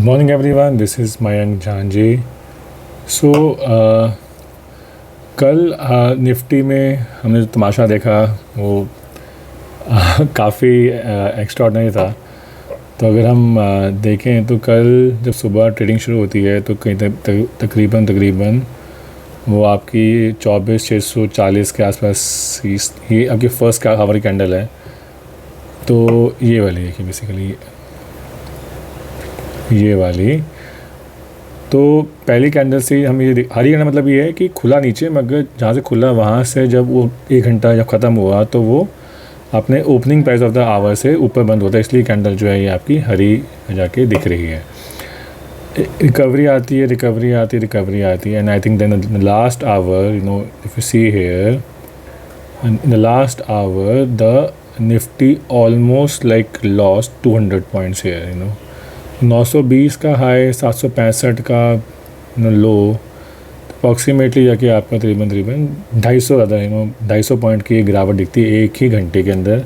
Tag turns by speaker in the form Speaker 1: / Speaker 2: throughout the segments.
Speaker 1: Morning everyone, this is Mayank Jhanjhi. So कल निफ्टी में हमने जो तमाशा देखा वो काफ़ी एक्स्ट्राऑर्डिनरी था। तो अगर हम देखें तो कल जब सुबह ट्रेडिंग शुरू होती है तो कहीं तकरीबन वो आपकी 24,640 के आसपास ये आपकी फर्स्ट आवर कैंडल है। तो ये वाली देखिए, बेसिकली ये वाली तो पहली कैंडल से हम ये हरी कैंडल मतलब ये है कि खुला नीचे, मगर जहाँ से खुला वहाँ से जब वो 1 घंटा जब ख़त्म हुआ तो वो अपने opening price of the hour से ऊपर बंद होता है, इसलिए कैंडल जो है ये आपकी हरी जाके दिख रही है। रिकवरी आती है and I think then last hour, you know, if you see here in the last hour the Nifty almost like lost 200 points here, you know. 920 का हाई, 765 का लो, अप्रॉक्सीमेटली जाके आपका तकरीबन 250 ज़्यादा, यू नो, 250 पॉइंट की गिरावट दिखती है एक ही घंटे के अंदर।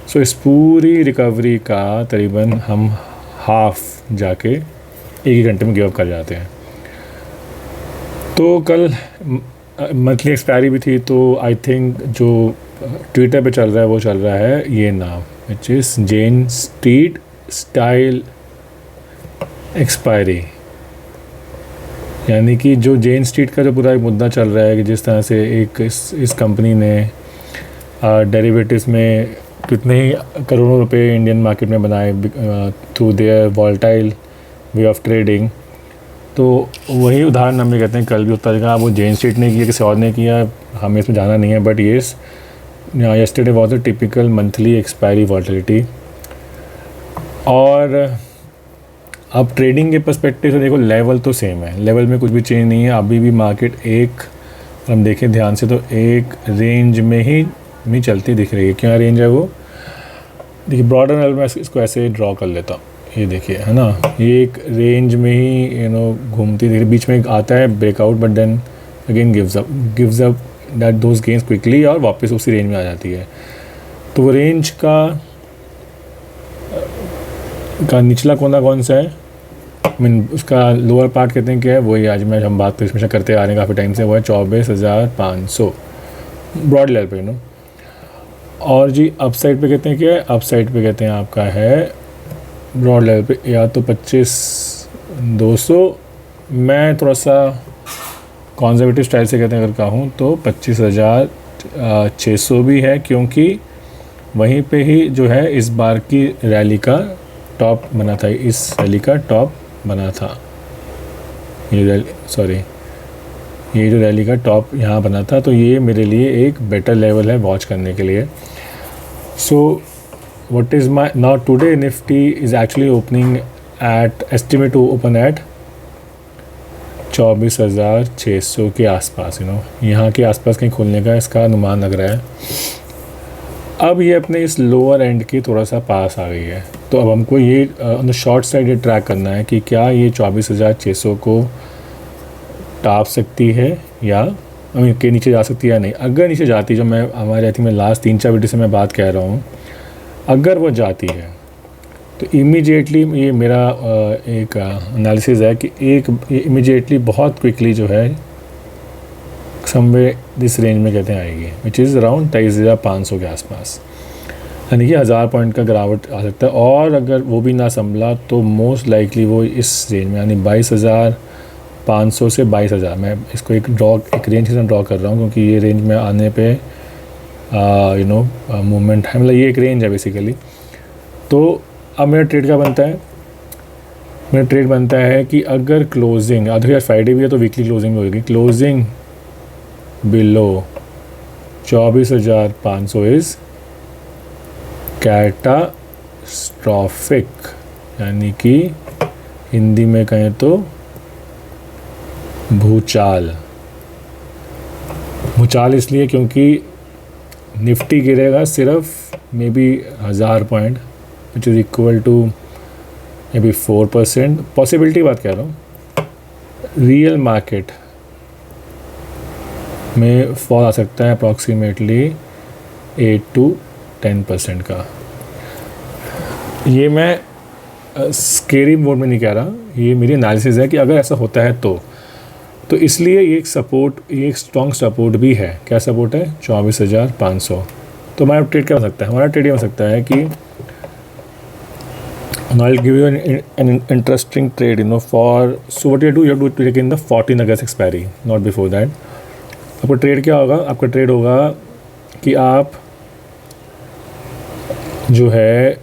Speaker 1: सो इस पूरी रिकवरी का तकरीबन हम हाफ जाके एक ही घंटे में गिव अप कर जाते हैं। तो कल मंथली एक्सपायरी भी थी, तो आई थिंक जो ट्विटर पे चल रहा है वो चल रहा है ये नाम, which is Jane Street style expiry. यानी कि जो जेन स्ट्रीट का जो पूरा एक मुद्दा चल रहा है कि जिस तरह से एक इस कंपनी ने डेरिवेटिव्स में कितने ही करोड़ों रुपए इंडियन मार्केट में बनाए through their volatile way of trading. तो वही उदाहरण हम भी कहते हैं कल भी उतना जगह वो जेन स्ट्रीट ने किया, किसी और ने किया, हमें इसमें जाना नहीं है। But yes, yesterday was a typical monthly expiry volatility. और अब ट्रेडिंग के पर्सपेक्टिव से देखो, लेवल तो सेम है, लेवल में कुछ भी चेंज नहीं है। अभी भी मार्केट एक, हम देखें ध्यान से तो एक रेंज में ही चलती दिख रही है। क्या रेंज है वो? देखिए ब्रॉडर लेवल में इसको ऐसे ड्रॉ कर लेता हूँ, ये देखिए, है ना, ये एक रेंज में ही, यू नो, घूमती दिख रही। बीच में आता है breakout, but then again gives up that those gains quickly और वापस उसी रेंज में आ जाती है। तो वो रेंज का निचला कोना कौन सा है, मीन उसका लोअर पार्ट कहते हैं क्या है, वही आज मैं हम बात हमेशा करते आ रहे हैं काफ़ी टाइम से, वो है 24,500 ब्रॉड लेवल पे, यू नो। और जी अप साइड पे कहते हैं क्या है, अप साइड पे कहते हैं आपका है ब्रॉड लेवल पे या तो 25,200, मैं थोड़ा सा कॉन्जर्वेटिव स्टाइल से कहते हैं अगर कहूँ तो 25,600 भी है, क्योंकि वहीं पे ही जो है इस बार की रैली का टॉप बना था, इस रैली का टॉप बना था, ये जो रैली का टॉप यहाँ बना था। तो ये मेरे लिए एक बेटर लेवल है वॉच करने के लिए। So what is my now today, Nifty is actually opening at estimate to open at 24,600 के आसपास, यू नो, यहाँ के आसपास कहीं खुलने का इसका अनुमान लग रहा है। अब ये अपने इस लोअर एंड के थोड़ा सा पास आ गई है, तो अब हमको ये ऑन द शॉर्ट साइड ये ट्रैक करना है कि क्या ये 24,600 को टाप सकती है या के नीचे जा सकती है या नहीं। अगर नीचे जाती, जो मैं हमारे आई थिंक मैं लास्ट 3-4 वीडियो से मैं बात कह रहा हूँ, अगर वो जाती है तो इमीडिएटली ये मेरा एक एनालिसिस है कि इमीडिएटली बहुत क्विकली जो है समवे दिस रेंज में कहते हैं आएगी, विच इज़ अराउंड 23,500 के आसपास, यानी कि 1000 पॉइंट का गिरावट आ सकता है। और अगर वो भी ना संभला तो मोस्ट लाइकली वो इस रेंज में, यानी 22,500 से 22,000, मैं इसको एक रेंज के साथ ड्रॉ कर रहा हूँ, क्योंकि ये रेंज में आने पे यू नो मूवमेंट है, मतलब ये एक रेंज है बेसिकली। तो अब मेरा ट्रेड क्या बनता है, मेरा ट्रेड बनता है कि अगर क्लोजिंग, आज यार फ्राइडे भी है तो वीकली क्लोजिंग होगी, क्लोजिंग बिलो 24,500 इज़ कैटास्ट्रॉफिक, यानी कि हिंदी में कहें तो भूचाल। भूचाल इसलिए क्योंकि निफ्टी गिरेगा सिर्फ may be 1000 point, which is equal to may be 4%, possibility बात कह रहा हूँ। रियल मार्केट में फॉल आ सकता है अप्रॉक्सीमेटली 8 to 10% का। ये मैं स्केरी मोड में नहीं कह रहा, ये मेरी एनालिसिस है कि अगर ऐसा होता है तो इसलिए ये एक सपोर्ट, ये एक स्ट्रॉन्ग सपोर्ट भी है। क्या सपोर्ट है? 24,500। तो हमारा ट्रेड क्या हो सकता है? हमारा ट्रेड ये हो सकता है कि I give you an interesting trade, for, so what you do to take in the 14 August expiry, not before that. आपका ट्रेड क्या होगा? आपका ट्रेड होगा कि आप जो है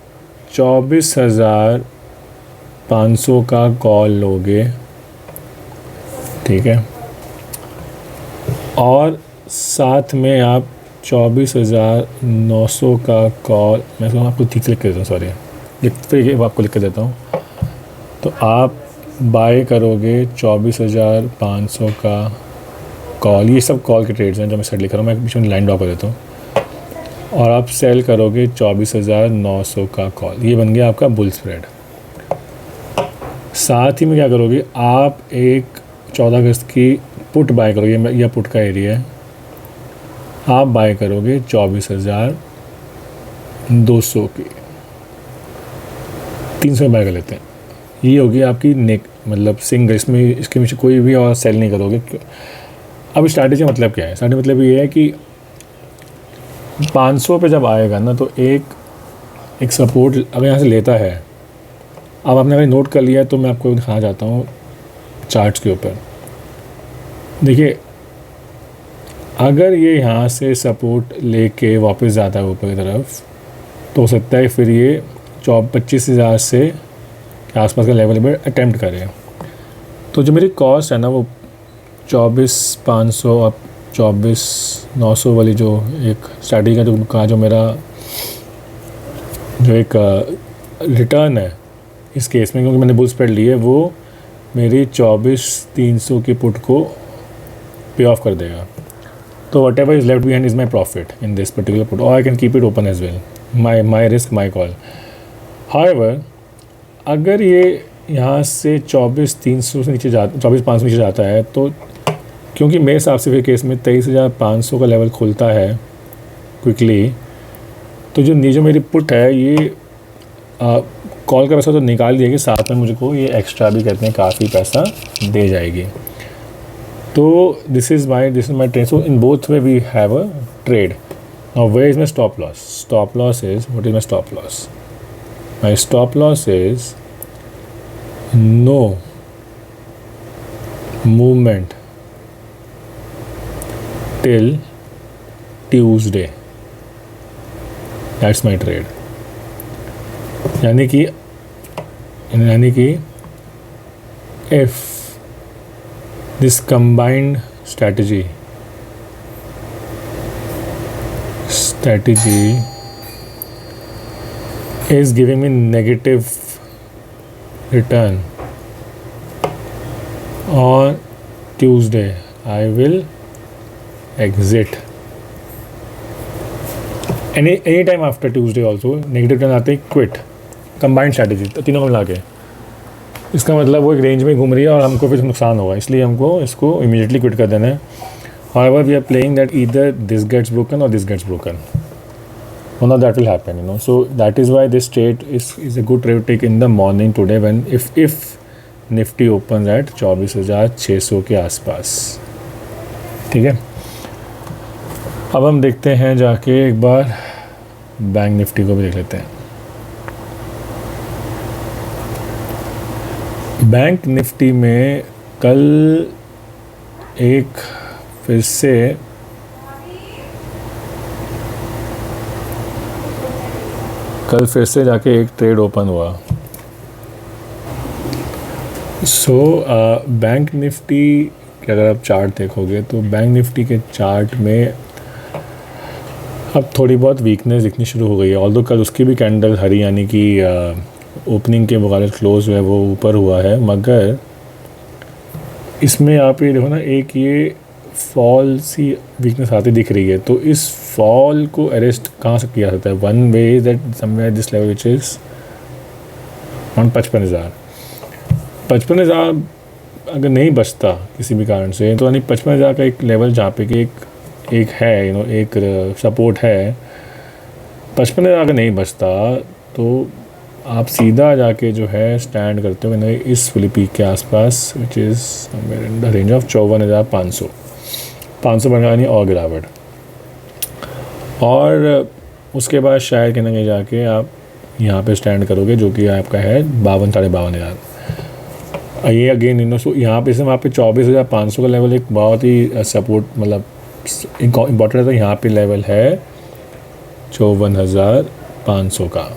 Speaker 1: 24,500 का कॉल लोगे, ठीक है, और साथ में आप 24,900 का कॉल, मैं इसको आपको ठीक से लिख के देता हूँ, सॉरी, फिर आपको लिख के देता हूँ। तो आप बाय करोगे 24,500 का कॉल, ये सब कॉल के ट्रेड्स हैं जो मैं सेट लिख रहा हूँ, मैं बीच में लाइन ड्रॉ कर देता हूँ, और आप सेल करोगे 24,900 का कॉल। ये बन गया आपका बुल स्प्रेड। साथ ही में क्या करोगे? आप एक 14 अगस्त की पुट बाय करोगे, यह पुट का एरिया है, आप बाय करोगे 24,200 की, 300 बाय कर लेते हैं। ये होगी आपकी नेक, मतलब सिंगल, इसमें इसके पीछे कोई भी और सेल नहीं करोगे। अब स्ट्रैटेजी मतलब क्या है? स्ट्रैटेजी मतलब ये है कि 500 पे जब आएगा ना, तो एक सपोर्ट अगर यहाँ से लेता है, अब आपने अगर नोट कर लिया है तो मैं आपको दिखाना चाहता हूँ चार्ट्स के ऊपर। देखिए, अगर ये यहाँ से सपोर्ट लेके वापस जाता है ऊपर की तरफ, तो हो सकता है फिर ये 25,000 से आसपास का लेवल पर अटैम्प्ट करें। तो जो मेरी कॉस्ट है ना, वो 24,500 अब 24,900 वाली जो एक स्ट्रैटेजी का जो मेरा जो एक रिटर्न है इस केस में, क्योंकि मैंने बुल स्प्रेड ली है, वो मेरी 24,300 की पुट को पे ऑफ कर देगा। तो whatever is left behind is my profit in this particular put, और I can keep it open as well, my risk my call. However, अगर ये यहाँ से 24,300 से नीचे 24,500 नीचे जाता है, तो क्योंकि मेरे हिसाब से फिर केस में 23,500 का लेवल खुलता है क्विकली, तो जो नीचे मेरी पुट है ये कॉल का पैसा तो निकाल दिएगी, साथ में मुझको ये एक्स्ट्रा भी कहते हैं काफ़ी पैसा दे जाएगी। तो this is my trade. So in both way we have a trade. Now where is my stop loss? Stop loss is, what is my stop loss? My stop loss is no movement till Tuesday. That's my trade. यानी कि if this combined strategy is giving me negative return on Tuesday, I will exit any time after Tuesday also. Negative turn आते ही quit, combined strategy, तीनों को मिला के। इसका मतलब वो एक रेंज में घूम रही है और हमको फिर नुकसान होगा, इसलिए हमको इसको इमीडिएटली क्विट कर देना है। However we are playing that either this gets broken और this gets broken, one of that will happen, so that is why this trade is a good trade to take in the morning today, when if Nifty opens at 24,600 के आसपास, ठीक है। अब हम देखते हैं जाके एक बार बैंक निफ्टी को भी देख लेते हैं। बैंक निफ्टी में कल फिर से जाके एक ट्रेड ओपन हुआ। बैंक निफ्टी के अगर आप चार्ट देखोगे तो बैंक निफ्टी के चार्ट में अब थोड़ी बहुत वीकनेस दिखनी शुरू हो गई है। ऑल्दो कल उसकी भी कैंडल हरी, यानी कि ओपनिंग के मुकाबले क्लोज है वो ऊपर हुआ है, मगर इसमें आप ये देखो ना, एक ये फॉल सी वीकनेस आती दिख रही है। तो इस फॉल को अरेस्ट कहाँ से किया जाता है? One way is that somewhere this level which is 55,000। 55,000 अगर नहीं बचता किसी भी कारण से, तो यानी 55,000 का एक लेवल जहाँ पे कि एक है, एक सपोर्ट है। 55,000 अगर नहीं बचता तो आप सीधा जाके जो है स्टैंड करते हो इस फुली पीक के आसपास, which is somewhere in the range of 54,500 बढ़ना यानी और गिरावट। और उसके बाद शायद कहीं ना कहीं जाके आप यहाँ पे स्टैंड करोगे जो कि आपका है 52 साढ़े 52,000। ये अगेन यहाँ पे से वहाँ पे 24,500 का लेवल एक बहुत ही सपोर्ट मतलब इम्पॉर्टेंट है। तो यहाँ पे लेवल है 54,500 का।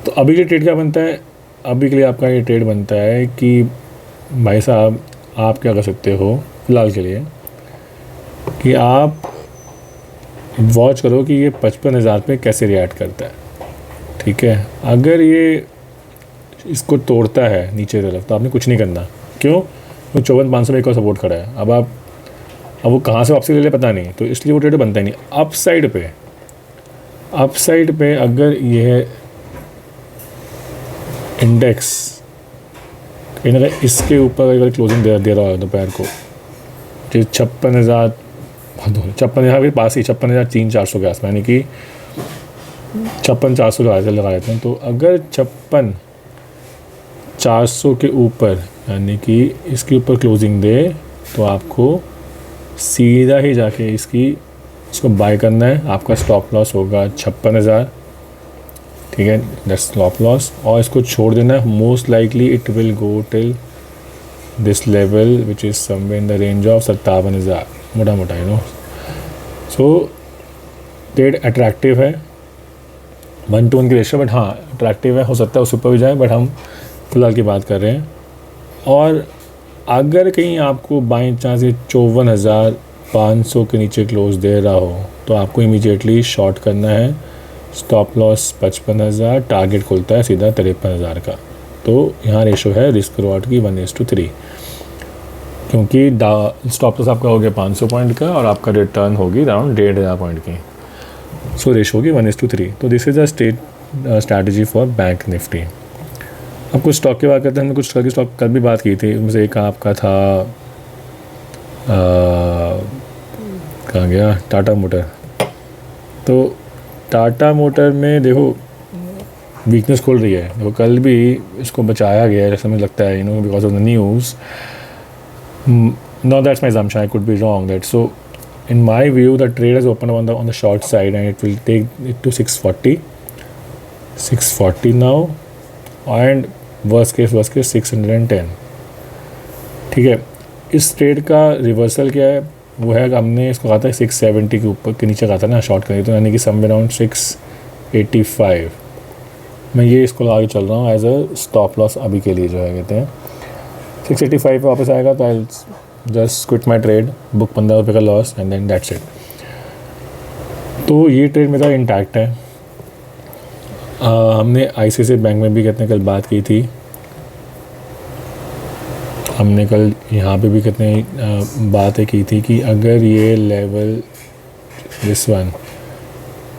Speaker 1: तो अभी के ट्रेड क्या बनता है, अभी के लिए आपका ये ट्रेड बनता है कि भाई साहब आप क्या कर सकते हो फ़िलहाल के लिए कि आप वॉच करो कि ये 55,000 पे कैसे रिएक्ट करता है। ठीक है, अगर ये इसको तोड़ता है नीचे तरफ तो आपने कुछ नहीं करना। क्यों? वो 54,500 में एक और सपोर्ट खड़ा है। अब वो कहाँ से वापसी ले ले पता नहीं, तो इसलिए वो ट्रेड बनता ही नहीं। अप साइड पे अगर यह इंडेक्स कहीं ना कहीं इसके ऊपर अगर क्लोजिंग दे रहा है दोपहर को, जो 56,000 के पास ही 56,300 के आसपास, यानी कि 56,400 लगा लेते हैं। तो अगर 56,400 के ऊपर यानी कि इसके ऊपर क्लोजिंग दे तो आपको सीधा ही जाके इसको बाय करना है। आपका स्टॉप लॉस होगा 56,000। ठीक है, दैट्स स्टॉप लॉस। और इसको छोड़ देना है। Most likely it will go till this level which is somewhere in the range of 57,000 मोटा you know. So trade attractive है 1 to 1 की रेशियो, बट हाँ अट्रैक्टिव है, हो सकता है उस ऊपर भी जाए, बट हम फिलहाल की बात कर रहे हैं। और अगर कहीं आपको बाई चांस ये 54,500 के नीचे क्लोज दे रहा हो तो आपको इमीडिएटली शॉर्ट करना है। स्टॉप लॉस 55,000, टारगेट खुलता है सीधा 53,000 का। तो यहाँ रेशो है रिस्क रिवॉर्ड की 1:3, क्योंकि स्टॉप लॉस आपका हो गया 500 पॉइंट का और आपका रिटर्न होगी अराउंड 1,500 पॉइंट की। सो रेशो होगी 1:3। तो this is a strategy for bank Nifty. अब कुछ स्टॉक की बात करते हैं। हमने कुछ स्टॉक कल भी बात की थी, उनमें से एक आपका था कहाँ गया, टाटा मोटर। तो टाटा मोटर में देखो वीकनेस खोल रही है। देखो कल भी इसको बचाया गया है जैसे मुझे लगता है, because of the news. No that's my assumption, I could be wrong that. So in my view the trade has opened on the short side and it will take it to 640 now and worst case 610। ठीक है, इस trade का reversal क्या है, वो है कि हमने इसको कहा था 670 के ऊपर के नीचे कहा था ना शॉर्ट करिए, तो यानी कि समवेयर अराउंड 685। मैं ये इसको लगा के चल रहा हूँ एज अ स्टॉप लॉस अभी के लिए, जो है कहते हैं 685 पे वापस आएगा तो I just quit my trade, book 15 रुपये का loss and then that's it. तो ये ट्रेड मेरा इंटैक्ट है। हमने ICICI बैंक में भी कितने कल बात की थी, हमने कल यहाँ पे भी कितने बातें की थी कि अगर ये लेवल दिस वन,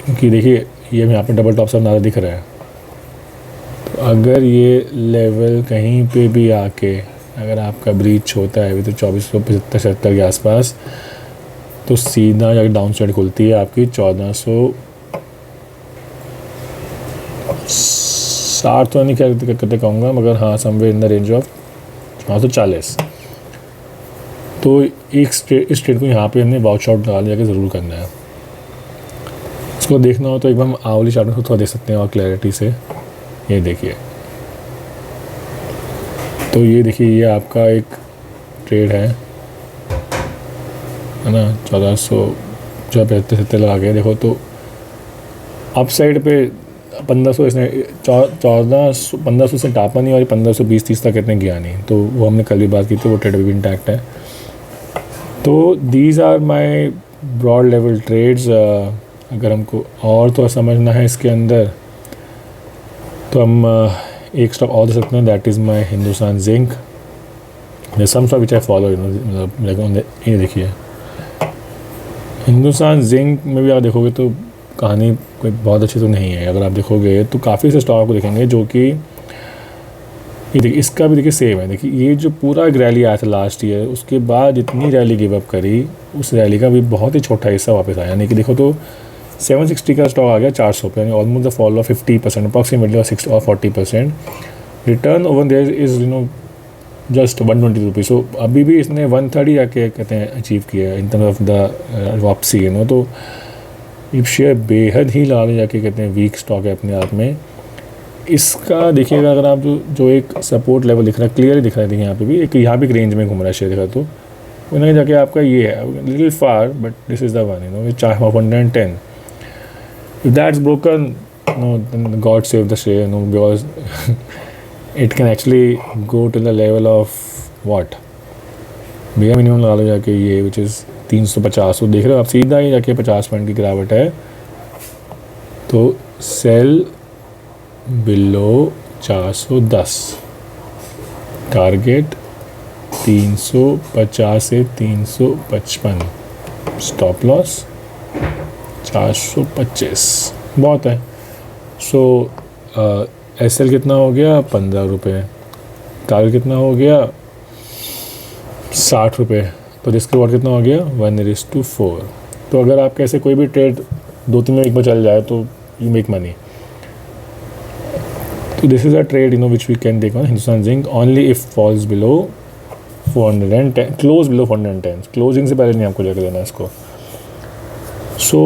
Speaker 1: क्योंकि देखिए ये यहाँ पे डबल टॉप सब नारा दिख रहा है, तो अगर ये लेवल कहीं पे भी आके अगर आपका ब्रीच होता है अभी तो 2475 के आसपास, तो सीधा जाकर डाउन साइड खुलती है आपकी 1460 तो नहीं कहते कहूँगा, मगर हाँ somewhere in the range of 1440। तो इस ट्रेड को यहाँ पे हमने वॉच आउट डाल जाकर ज़रूर करना है। इसको देखना हो तो एक बार हम आवली चार्ट में थोड़ा देख सकते हैं और क्लैरिटी से। ये देखिए, तो ये देखिए ये आपका एक ट्रेड है ना, 1470 लगा के देखो तो अप साइड पे 1500 इसने 1500 से टापा नहीं और 1520-30 तक इतने गया नहीं, तो वो हमने कल भी बात की थी, वो ट्रेड भी इंटैक्ट है। तो these are my broad level trades. अगर हमको और तो समझना है इसके अंदर तो हम एक स्टॉक और दे सकते हैं, that is my Hindustan Zinc. Some stock which I follow, मतलब ये देखिए हिंदुस्तान जिंक में भी आप देखोगे तो कहानी कोई बहुत अच्छी तो नहीं है। अगर आप देखोगे तो काफ़ी से स्टॉक को देखेंगे जो कि ये देखिए, इसका भी देखिए सेम है। देखिए ये जो पूरा एक रैली आया था लास्ट ईयर, उसके बाद जितनी रैली गिव अप करी, उस रैली का भी बहुत ही छोटा हिस्सा वापस आया। यानी कि देखो तो 760 का स्टॉक आ गया 400 पे, यानी almost the fall of 50% approximately, और 6 और 40%. Return over there is just 120 rupees. So अभी भी इसने 130 जाके कहते हैं अचीव किया इन टर्म्स ऑफ द वापसी. तो ये शेयर बेहद ही लाल जाके कहते हैं वीक स्टॉक है अपने आप में. इसका देखिएगा अगर आप जो एक सपोर्ट लेवल दिख रहा है, क्लियरली दिख रहा है, देखिए यहाँ पे भी यहाँ भी एक रेंज में घूम रहा है शेयर दिखा, तो उन्हें जाके आपका ये है little far, but this is the one which I have 110. If that's broken, then God save the share, because it can actually go to the level of what, भैया मिनिमम लगा लो जाके ये विच इज़ 350. तो देख रहे हो आप सीधा ही जाके 50 पॉइंट की गिरावट है. तो सेल बिलो 410, टारगेट 350 से 355, स्टॉप लॉस 425, बहुत है. सो एस एल कितना हो गया 15 रुपये, टारगेट कितना हो गया 60 रुपये, तो रिस्क रिवॉर्ड कितना हो गया 1:4. तो अगर आप कैसे कोई भी ट्रेड 2-3 में एक बार चल जाए तो यू मेक मनी. तो this is a trade which we can take on Hindustan Zinc only if falls below 410, close below 410. Closing से पहले नहीं आपको जाकर देना इसको. So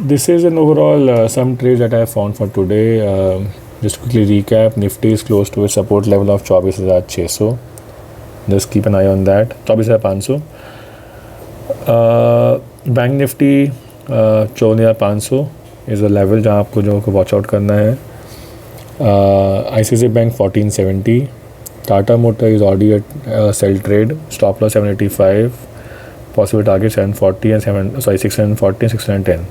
Speaker 1: this is an overall some trades that I have found for today. Just quickly recap, Nifty is close to its support level of 24,600. Just keep an eye on that. 24,500. Bank Nifty 54,500 is a level जहाँ आपको जो watch out करना है. ICICI Bank 1470. Tata Motor is already at sell trade. Stop loss 785. Possible target 740 and 640 and 610.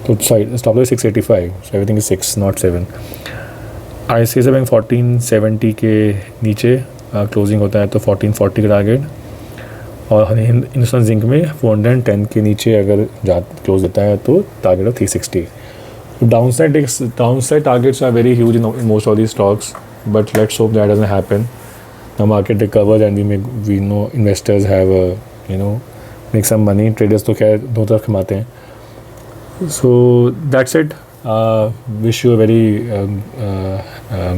Speaker 1: So sorry, stop loss 685. So everything is 6, not 7. ICICI Bank 1470 के नीचे closing होता है तो 1440 का टारगेट. और हिंदुस्तान जिंक में 410 के नीचे अगर क्लोज देता है तो target of 360. Downside targets are very huge in most of these stocks, but let's hope that doesn't happen. The market recovers and we know investors have make some money. Traders तो खैर दो तरफ कमाते हैं. So that's it. Wish you a very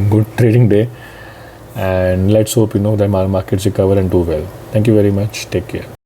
Speaker 1: good trading day, and let's hope that markets recover and do well. Thank you very much. Take care.